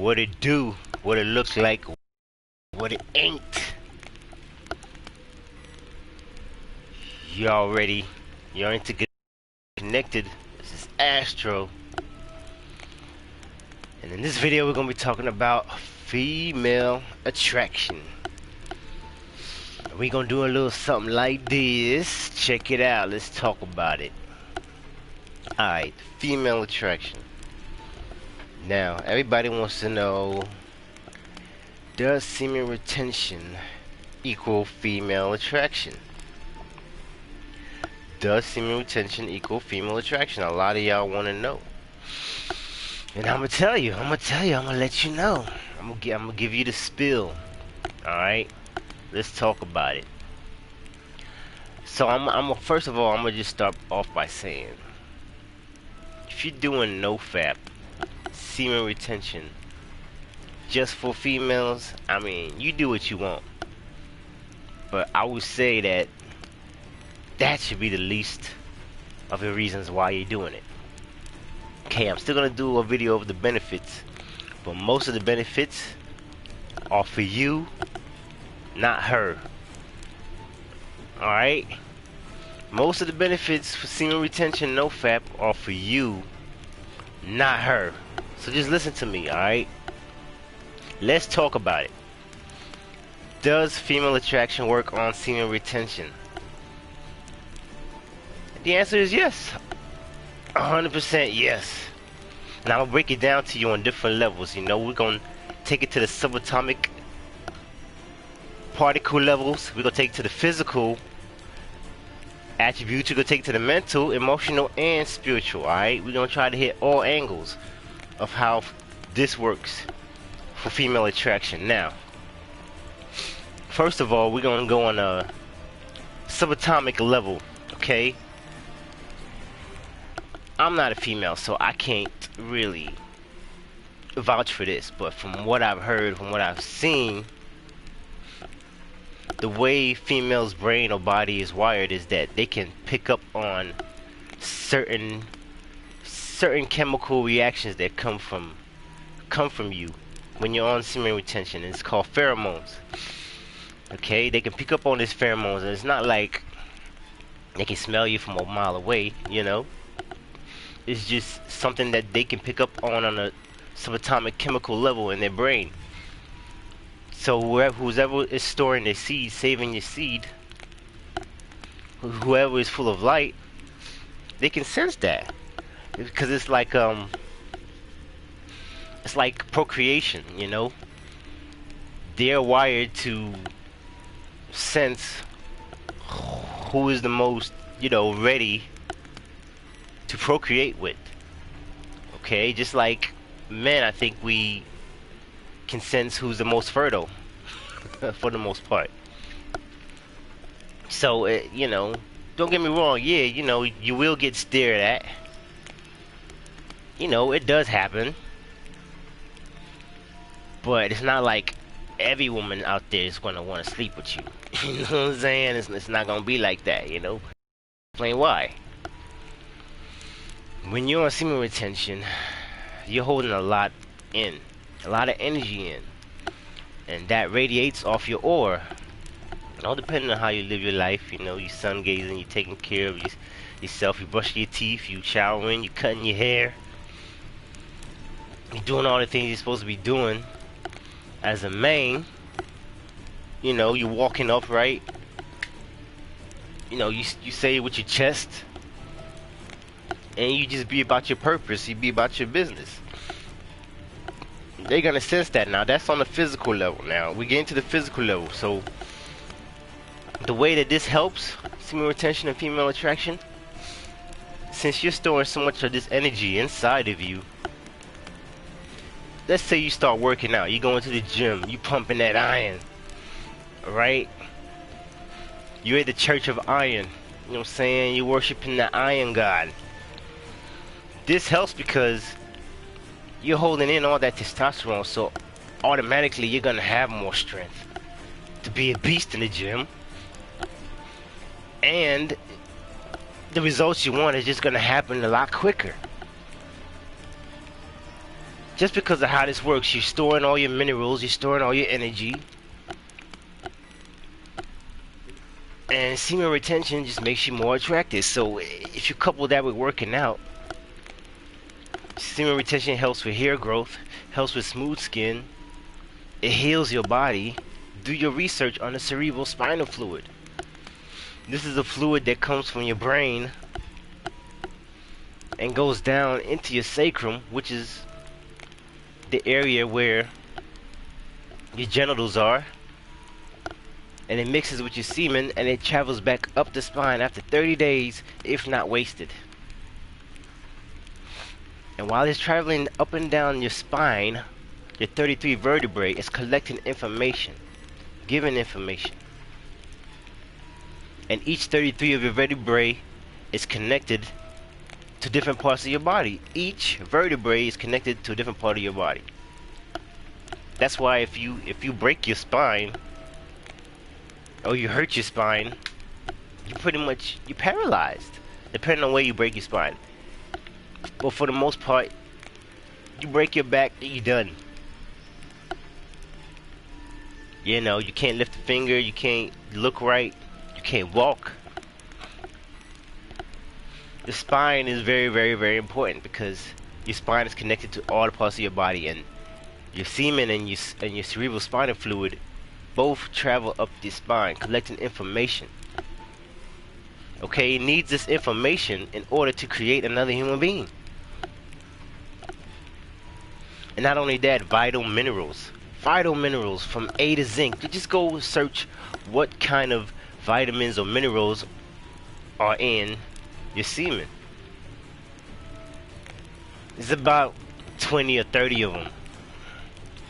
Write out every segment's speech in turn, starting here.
what it do, what it looks like, what it ain't. You're into get connected. This is Astro. And in this video we're gonna be talking about female attraction. We're gonna do a little something like this. Check it out, let's talk about it. Alright, female attraction. Now, everybody wants to know, does semen retention equal female attraction? Does semen retention equal female attraction? A lot of y'all want to know. And I'm gonna let you know. I'm gonna give you the spill. Alright? Let's talk about it. So first of all, I'm gonna just start off by saying, if you're doing NoFap, semen retention, just for females, I mean, you do what you want. But I would say that should be the least of the reasons why you're doing it. Okay, I'm still gonna do a video of the benefits, but most of the benefits are for you, not her. Alright? Most of the benefits for semen retention NoFap are for you, not her. So just listen to me, alright? Let's talk about it. Does female attraction work on semen retention? The answer is yes. 100% yes. Now I'll break it down to you on different levels. You know, we're going to take it to the subatomic particle levels. We're going to take it to the physical attributes. We're going to take it to the mental, emotional, and spiritual. Alright? We're going to try to hit all angles of how this works for female attraction. Now, first of all, we're going to go on a subatomic level. Okay? I'm not a female, so I can't really vouch for this, but from what I've heard, from what I've seen, the way females' brain or body is wired is that they can pick up on certain chemical reactions that come from you when you're on semen retention. It's called pheromones. Okay, they can pick up on these pheromones, and it's not like they can smell you from a mile away, you know. It's just something that they can pick up on a subatomic chemical level in their brain. So whoever is storing their seed, saving your seed, whoever is full of light, they can sense that, because it's like procreation, you know. They're wired to sense who is the most, you know, ready to procreate with. Okay, just like men, I think we can sense who's the most fertile for the most part. So you know, don't get me wrong, yeah, you know, you will get stared at, you know, it does happen, but it's not like every woman out there is gonna want to sleep with you. You know what I'm saying? It's not gonna be like that, you know. Explain why. When you're on semen retention, you're holding a lot in, a lot of energy in, and that radiates off your aura. All depending on how you live your life, you know, you sun gazing, you're taking care of yourself, you brush your teeth, you showering, you cutting your hair, you're doing all the things you're supposed to be doing as a man. You know, you're walking upright, you know, you say it with your chest, and you just be about your purpose, you be about your business. They're gonna sense that. Now that's on the physical level. Now we get into the physical level. So the way that this helps semen retention and female attraction, since you're storing so much of this energy inside of you, let's say you start working out, you go into the gym, you pumping that iron, right? You're at the church of iron, you know what I'm saying? You're worshiping the iron god. This helps because you're holding in all that testosterone, so automatically you're gonna have more strength to be a beast in the gym, and the results you want is just gonna happen a lot quicker. just because of how this works, you're storing all your minerals, you're storing all your energy, and semen retention just makes you more attractive. So if you couple that with working out, semen retention helps with hair growth, helps with smooth skin, it heals your body. Do your research on the cerebral spinal fluid. This is a fluid that comes from your brain and goes down into your sacrum, which is the area where your genitals are, and it mixes with your semen and it travels back up the spine after 30 days, if not wasted. And while it's traveling up and down your spine, your 33 vertebrae is collecting information, giving information. And each 33 of your vertebrae is connected to different parts of your body. Each vertebrae is connected to a different part of your body. That's why if you break your spine or you hurt your spine, you're paralyzed, depending on where you break your spine. But for the most part, you break your back, you're done. You know, you can't lift a finger, you can't look right, you can't walk. The spine is very, very, very important because your spine is connected to all the parts of your body, and your semen and your cerebral spinal fluid both travel up the spine, collecting information. Okay, it needs this information in order to create another human being. And not only that, vital minerals from A to zinc. You just go search what kind of vitamins or minerals are in your semen. There's about 20 or 30 of them,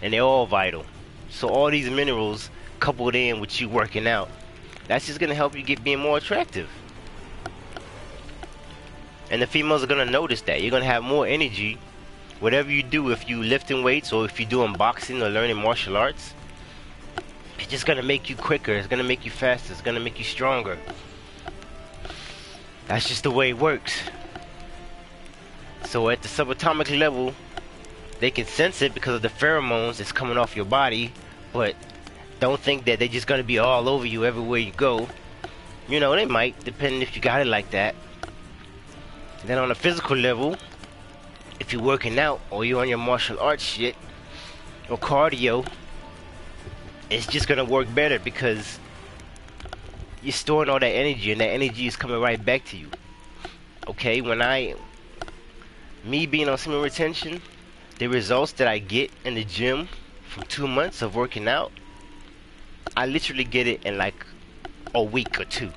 and they're all vital. So all these minerals coupled in with you working out, that's just gonna help you being more attractive. And the females are gonna notice that. You're gonna have more energy. Whatever you do, if you lifting weights or if you're doing boxing or learning martial arts, it's just gonna make you quicker, it's gonna make you faster, it's gonna make you stronger. That's just the way it works. So at the subatomic level, they can sense it because of the pheromones that's coming off your body, but don't think that they're just gonna be all over you everywhere you go. You know, they might, depending if you got it like that. And then on a physical level, if you're working out or you're on your martial arts shit or cardio, it's just gonna work better because you're storing all that energy, and that energy is coming right back to you. Okay, me being on semen retention, the results that I get in the gym from 2 months of working out, I literally get it in like a week or two.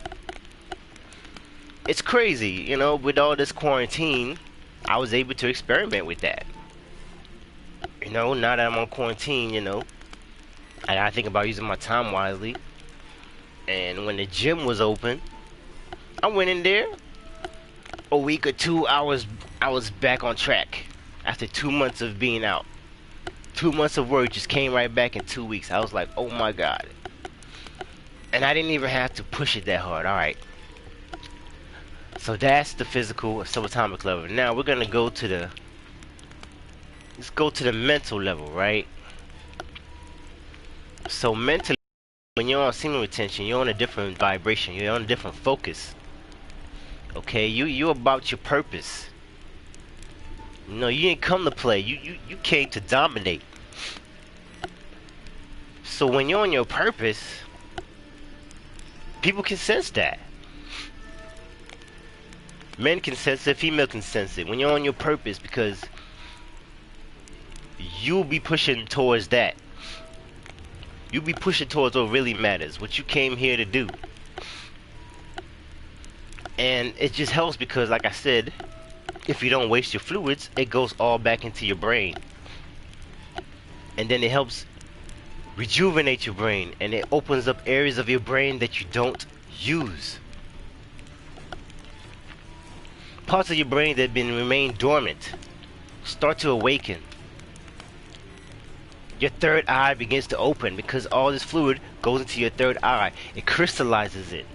It's crazy, you know, with all this quarantine, I was able to experiment with that. You know, now that I'm on quarantine, you know, I gotta think about using my time wisely. And when the gym was open, I went in there. A week or two, I was back on track. After 2 months of being out, 2 months of work just came right back in 2 weeks. I was like, oh my god. And I didn't even have to push it that hard. Alright. So that's the physical subatomic level. Now we're gonna go to the mental level, right? So mentally, when you're on semen retention, you're on a different vibration, you're on a different focus. Okay, you're about your purpose. You know, you didn't come to play, you came to dominate. So when you're on your purpose, people can sense that. Men can sense it, female can sense it when you're on your purpose, because you'll be pushing towards that. You'll be pushing towards what really matters, what you came here to do. And it just helps because, like I said, if you don't waste your fluids, it goes all back into your brain. And then it helps rejuvenate your brain, and it opens up areas of your brain that you don't use. Parts of your brain that have been remain dormant start to awaken. Your third eye begins to open because all this fluid goes into your third eye. It crystallizes it.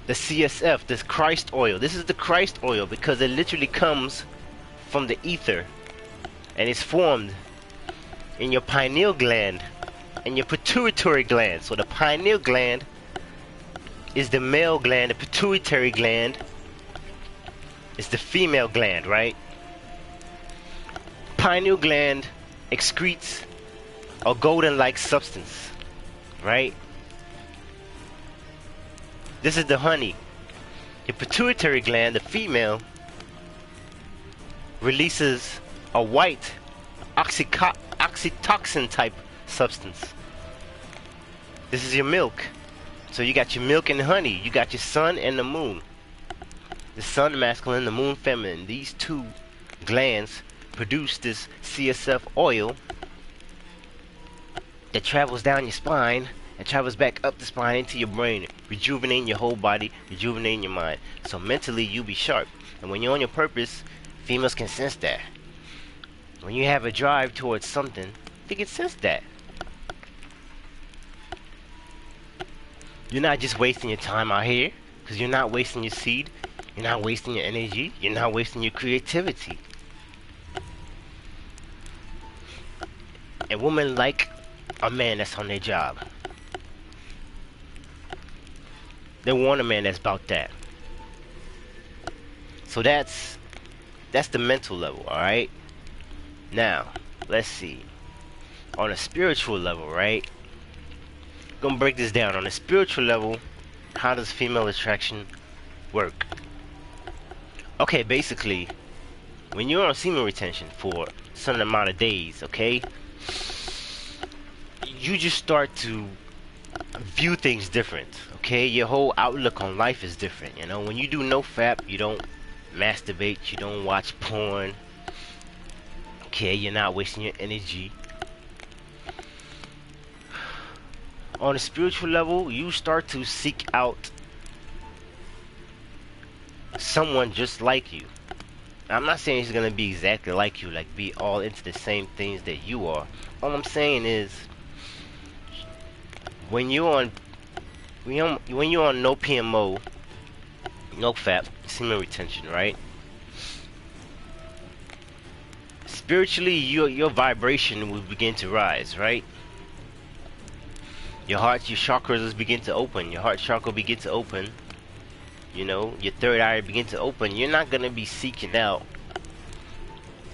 the CSF, this Christ oil. This is the Christ oil because it literally comes from the ether and it's formed in your pineal gland and your pituitary gland. So the pineal gland is the male gland, the pituitary gland is the female gland, right? Pineal gland excretes a golden-like substance, right? This is the honey. Your pituitary gland, the female, releases a white oxytocin type substance. This is your milk. So you got your milk and honey. You got your sun and the moon. The sun masculine, the moon feminine. These two glands produce this CSF oil that travels down your spine and travels back up the spine into your brain, rejuvenating your whole body, rejuvenating your mind. So mentally you be sharp. And when you're on your purpose, females can sense that. When you have a drive towards something, they can sense that. You're not just wasting your time out here, because you're not wasting your seed, you're not wasting your energy, you're not wasting your creativity. And women like a man that's on their job. They want a man that's about that. So that's the mental level, alright? Now, let's see. On a spiritual level, right? Gonna break this down. On a spiritual level, how does female attraction work? Okay, basically, when you're on semen retention for a certain amount of days, okay, you just start to view things different, okay? Your whole outlook on life is different, you know? When you do NoFap, you don't masturbate, you don't watch porn, okay? You're not wasting your energy. On a spiritual level, you start to seek out someone just like you. I'm not saying he's gonna be exactly like you, like be all into the same things that you are. All I'm saying is, when you're on no PMO, NoFap, semen retention, right? Spiritually, your vibration will begin to rise, right? Your chakras will begin to open. Your heart chakra will begin to open. You know, your third eye will begin to open. You're not gonna be seeking out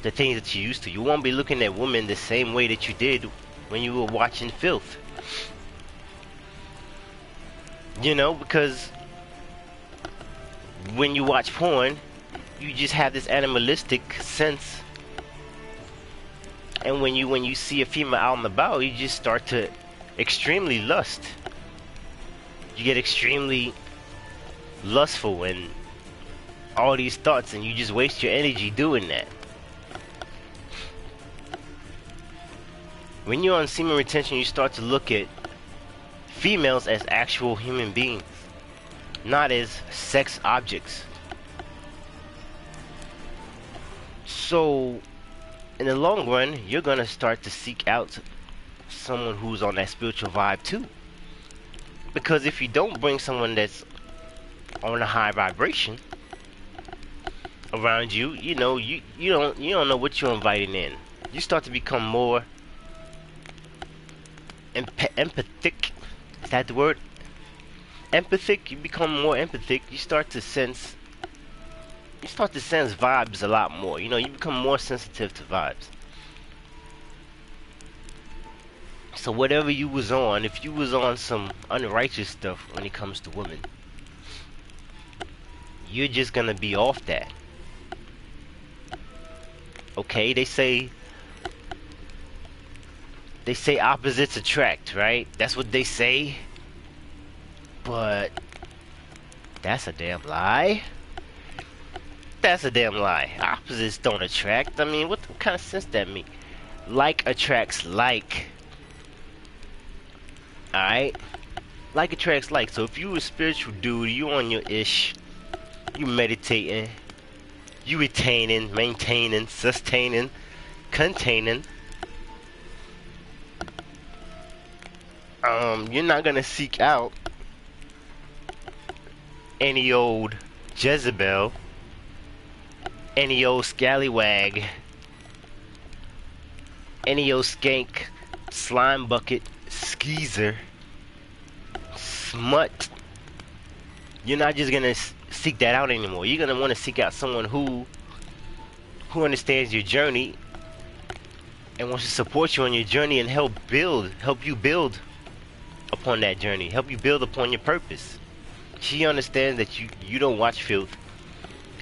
the things that you used to. You won't be looking at women the same way that you did when you were watching filth. You know, because when you watch porn, you just have this animalistic sense. And when you see a female out and about, you just start to extremely lust. You get extremely lustful and all these thoughts, and you just waste your energy doing that. When you're on semen retention, you start to look at females as actual human beings, not as sex objects. So in the long run, you're gonna start to seek out someone who's on that spiritual vibe too. Because if you don't bring someone that's on a high vibration around you, you know, you don't know what you're inviting in. You start to become more empathic. Is that the word? Empathic. You become more empathic. You start to sense vibes a lot more. You know, you become more sensitive to vibes. So whatever you was on, if you was on some unrighteous stuff when it comes to women, you're just gonna be off that. Okay, they say opposites attract, right? That's what they say. But that's a damn lie. That's a damn lie. Opposites don't attract. I mean, what kind of sense that mean? Like attracts like. Alright? Like attracts like. So if you a spiritual dude, you on your ish, you meditating, you retaining, maintaining, sustaining, containing, you're not gonna seek out any old Jezebel, any old scallywag, any old skank, slime bucket, skeezer, smut. You're not just gonna seek that out anymore. You're gonna want to seek out someone who understands your journey and wants to support you on your journey and help you build upon that journey, help you build upon your purpose. She understands that you don't watch filth,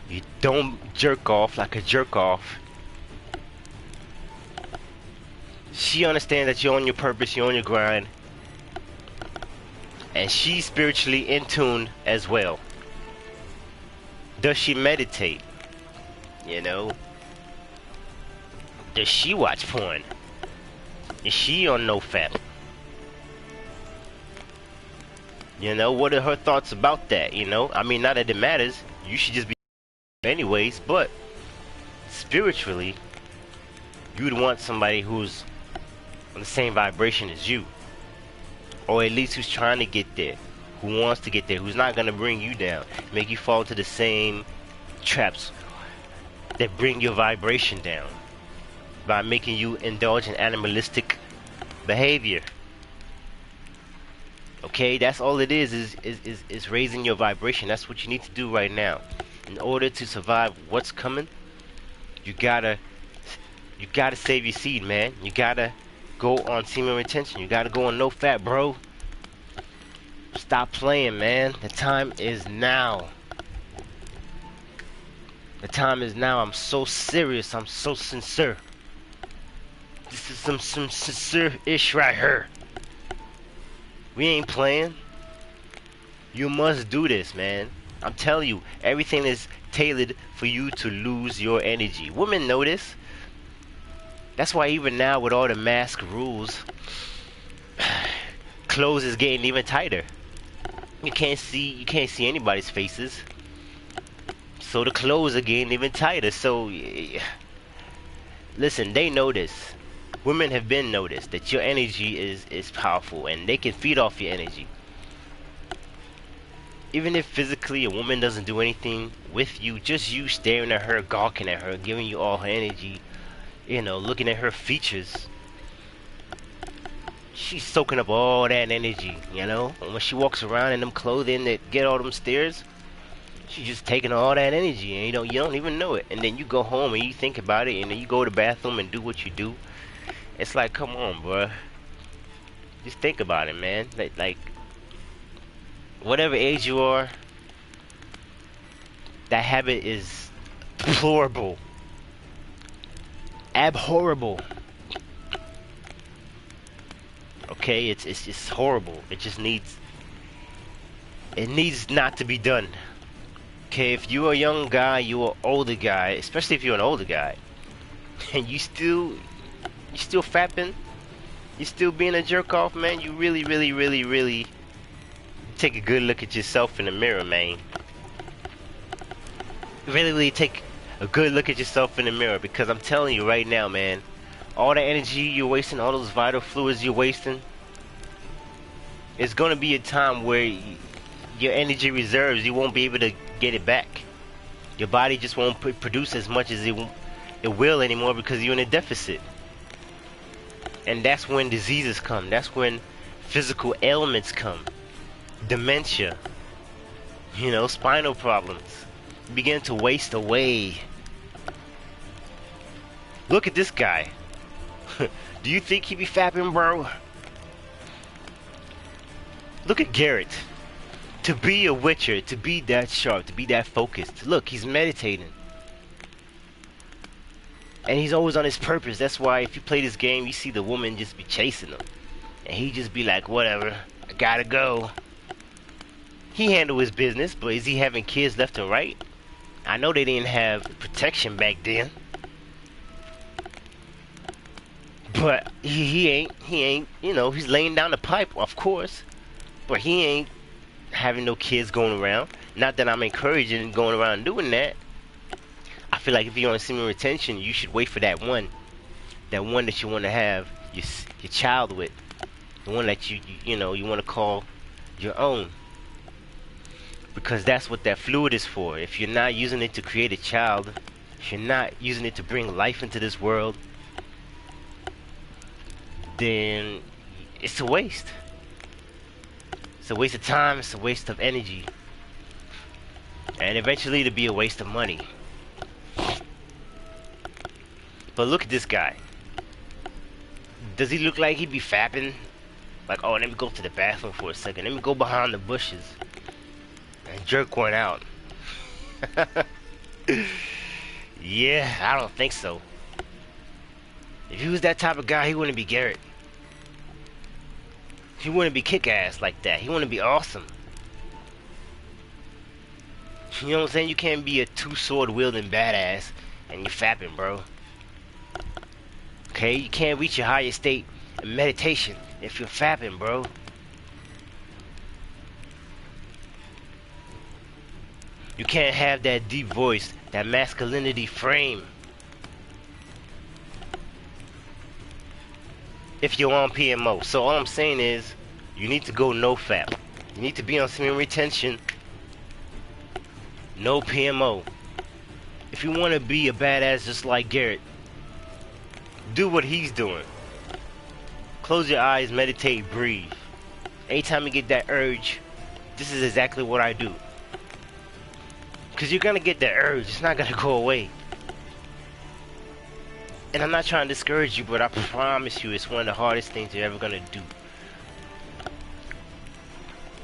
you don't jerk off like a jerk off. She understands that you're on your purpose, you're on your grind, and she's spiritually in tune as well. Does she meditate? You know? Does she watch porn? Is she on NoFap? You know, what are her thoughts about that? You know, I mean, not that it matters. You should just be anyways, but spiritually, you would want somebody who's on the same vibration as you, or at least who's trying to get there, who wants to get there, who's not gonna bring you down, make you fall to the same traps that bring your vibration down by making you indulge in animalistic behavior. Okay, that's all it is raising your vibration. That's what you need to do right now. In order to survive what's coming, you gotta save your seed, man. You gotta go on semen retention. You gotta go on NoFap, bro. Stop playing, man. The time is now. The time is now. I'm so serious. I'm so sincere. This is some sincere-ish right here. We ain't playing. You must do this, man. I'm telling you, everything is tailored for you to lose your energy. Women know this. That's why even now with all the mask rules, clothes is getting even tighter. You can't see anybody's faces. So the clothes are getting even tighter. So listen, they know this. Women have been noticed that your energy is powerful and they can feed off your energy. Even if physically a woman doesn't do anything with you, just you staring at her, gawking at her, giving you all her energy, you know, looking at her features, she's soaking up all that energy, you know. And when she walks around in them clothing that get all them stares, she's just taking all that energy, and you don't even know it. And then you go home and you think about it, and then you go to the bathroom and do what you do. It's like, come on, bruh. Just think about it, man. Like, whatever age you are, that habit is deplorable, abhorrible. Okay, it's just horrible. It just needs not to be done. Okay, if you're a young guy, you're an older guy, especially if you're an older guy, and you still fapping, you still being a jerk off, man, you really take a good look at yourself in the mirror, man. Really take a good look at yourself in the mirror, because I'm telling you right now, man, all the energy you're wasting, all those vital fluids you're wasting, it's gonna be a time where your energy reserves, you won't be able to get it back. Your body just won't produce as much as it will anymore, because you're in a deficit. And that's when diseases come. That's when physical ailments come. Dementia. You know, spinal problems. You begin to waste away. Look at this guy. Do you think he be fapping, bro? Look at Garrett. To be a witcher, to be that sharp, to be that focused. Look, he's meditating. And he's always on his purpose. That's why if you play this game, you see the woman just be chasing him. And he just be like, whatever, I gotta go. He handle his business, but is he having kids left and right? I know they didn't have protection back then. But he ain't, you know, he's laying down the pipe, of course. But he ain't having no kids going around. Not that I'm encouraging going around doing that. I feel like if you're on semen retention, you should wait for that one that you want to have your child with, the one that you know you want to call your own. Because that's what that fluid is for. If you're not using it to create a child, if you're not using it to bring life into this world, then it's a waste. It's a waste of time, it's a waste of energy. And eventually it'll be a waste of money. But look at this guy. Does he look like he'd be fapping? Like, oh, let me go to the bathroom for a second. Let me go behind the bushes and jerk one out. Yeah, I don't think so. If he was that type of guy, he wouldn't be Garrett. He wouldn't be kick-ass like that. He wouldn't be awesome. You know what I'm saying? You can't be a two-sword wielding badass and you're fapping, bro. Okay? You can't reach your higher state in meditation if you're fapping, bro. You can't have that deep voice, that masculinity frame, if you're on PMO. So all I'm saying is, you need to go NoFap. You need to be on semen retention, no PMO. If you want to be a badass just like Garrett, do what he's doing. Close your eyes, meditate, breathe. Anytime you get that urge, this is exactly what I do. Because you're going to get that urge. It's not going to go away. And I'm not trying to discourage you, but I promise you it's one of the hardest things you're ever going to do.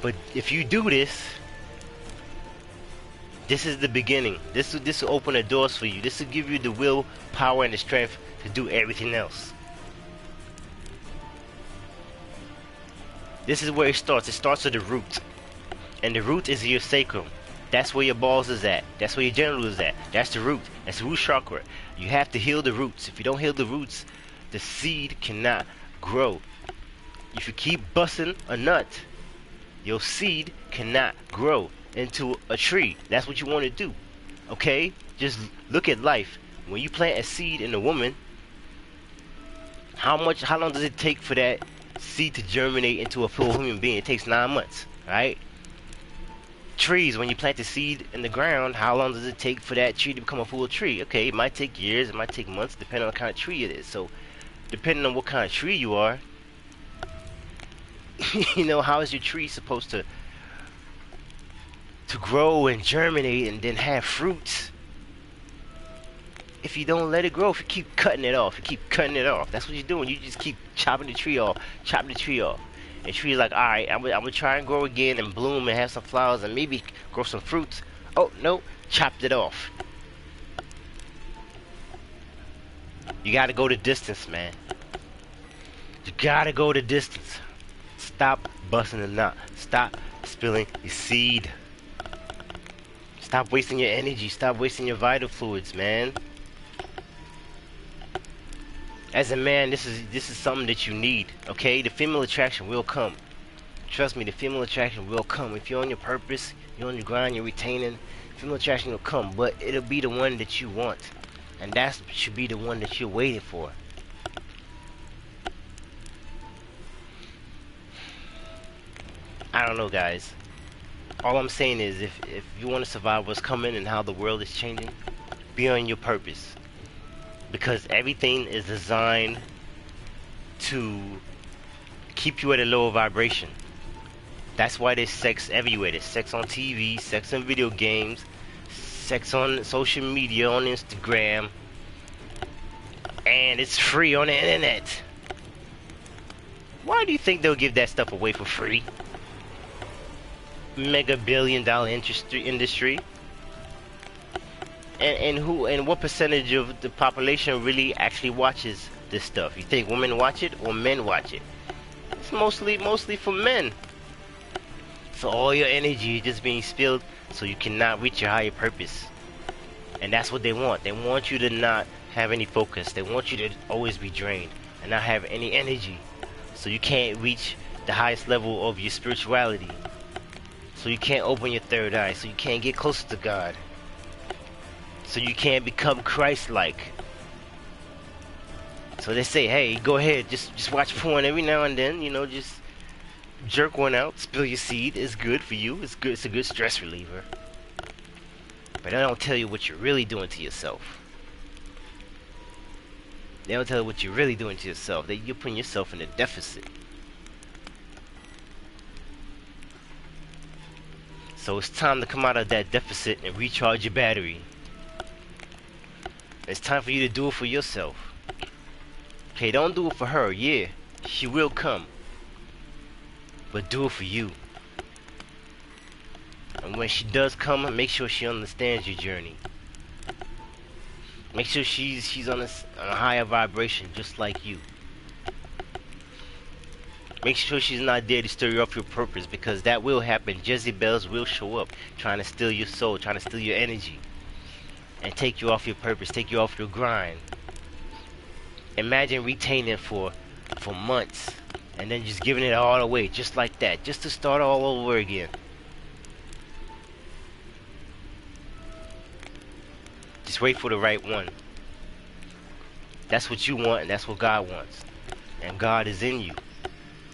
But if you do this, this is the beginning. This will open the doors for you. This will give you the will, power, and the strength to do everything else. This is where it starts. It starts at the root. And the root is your sacrum. That's where your balls is at. That's where your genital is at. That's the root. That's the root chakra. You have to heal the roots. If you don't heal the roots, the seed cannot grow. If you keep busting a nut, your seed cannot grow into a tree. That's what you want to do. Okay? Just look at life. When you plant a seed in a woman, how long does it take for that seed to germinate into a full human being? It takes 9 months, right? Trees, when you plant the seed in the ground, how long does it take for that tree to become a full tree? Okay, it might take years, it might take months, depending on what kind of tree it is. So, depending on what kind of tree you are, you know, how is your tree supposed to grow and germinate and then have fruits if you don't let it grow? If you keep cutting it off, that's what you're doing. You just keep chopping the tree off. And tree's like, alright, I'm gonna try and grow again and bloom and have some flowers and maybe grow some fruits. Oh, no, chopped it off. You gotta go the distance, man. You gotta go the distance. Stop busting the nut. Stop spilling your seed. Stop wasting your energy. Stop wasting your vital fluids, man. As a man, this is something that you need, okay? The female attraction will come. Trust me, the female attraction will come. If you're on your purpose, you're on your grind, you're retaining, female attraction will come. But it'll be the one that you want. And that should be the one that you're waiting for. I don't know, guys. All I'm saying is, if you want to survive what's coming and how the world is changing, be on your purpose. Because everything is designed to keep you at a lower vibration. That's why there's sex everywhere. There's sex on TV, sex on video games, sex on social media, on Instagram. And it's free on the internet. Why do you think they'll give that stuff away for free? Mega billion-dollar industry. And what percentage of the population really actually watches this stuff? You think women watch it or men watch it? It's mostly for men. So all your energy is just being spilled so you cannot reach your higher purpose. And that's what they want. They want you to not have any focus. They want you to always be drained and not have any energy. So you can't reach the highest level of your spirituality. So you can't open your third eye. So you can't get closer to God. So you can't become Christ-like. So they say, hey, go ahead, just watch porn every now and then, you know, just Jerk one out, spill your seed. It's good for you. It's good. It's a good stress reliever. But they don't tell you what you're really doing to yourself. They don't tell you what you're really doing to yourself. You're putting yourself in a deficit. So it's time to come out of that deficit and recharge your battery. It's time for you to do it for yourself. Okay, don't do it for her. Yeah, she will come. But do it for you. And when she does come, make sure she understands your journey. Make sure she's on a higher vibration, just like you. Make sure she's not there to stir you off your purpose, because that will happen. Jezebels will show up, trying to steal your soul, trying to steal your energy, and take you off your purpose, take you off your grind. Imagine retaining for months, and then just giving it all away, just like that, just to start all over again. Just wait for the right one. That's what you want, and that's what God wants. And God is in you.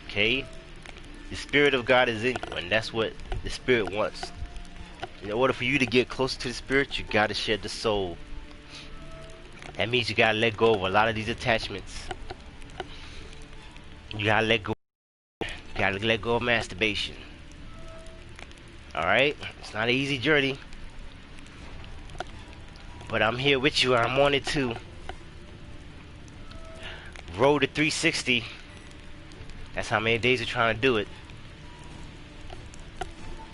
Okay? The Spirit of God is in you, and that's what the Spirit wants. In order for you to get closer to the Spirit, you gotta shed the soul. That means you gotta let go of a lot of these attachments. You gotta let go. You gotta let go of masturbation. Alright? It's not an easy journey. But I'm here with you. I'm on it too. Road to 360. That's how many days we're trying to do it.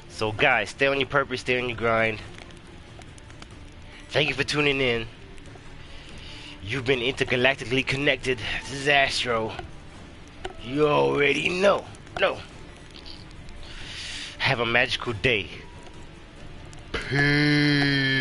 So guys, stay on your purpose, stay on your grind. Thank you for tuning in. You've been intergalactically connected. This is Astro. You already know. No. Have a magical day. Peace.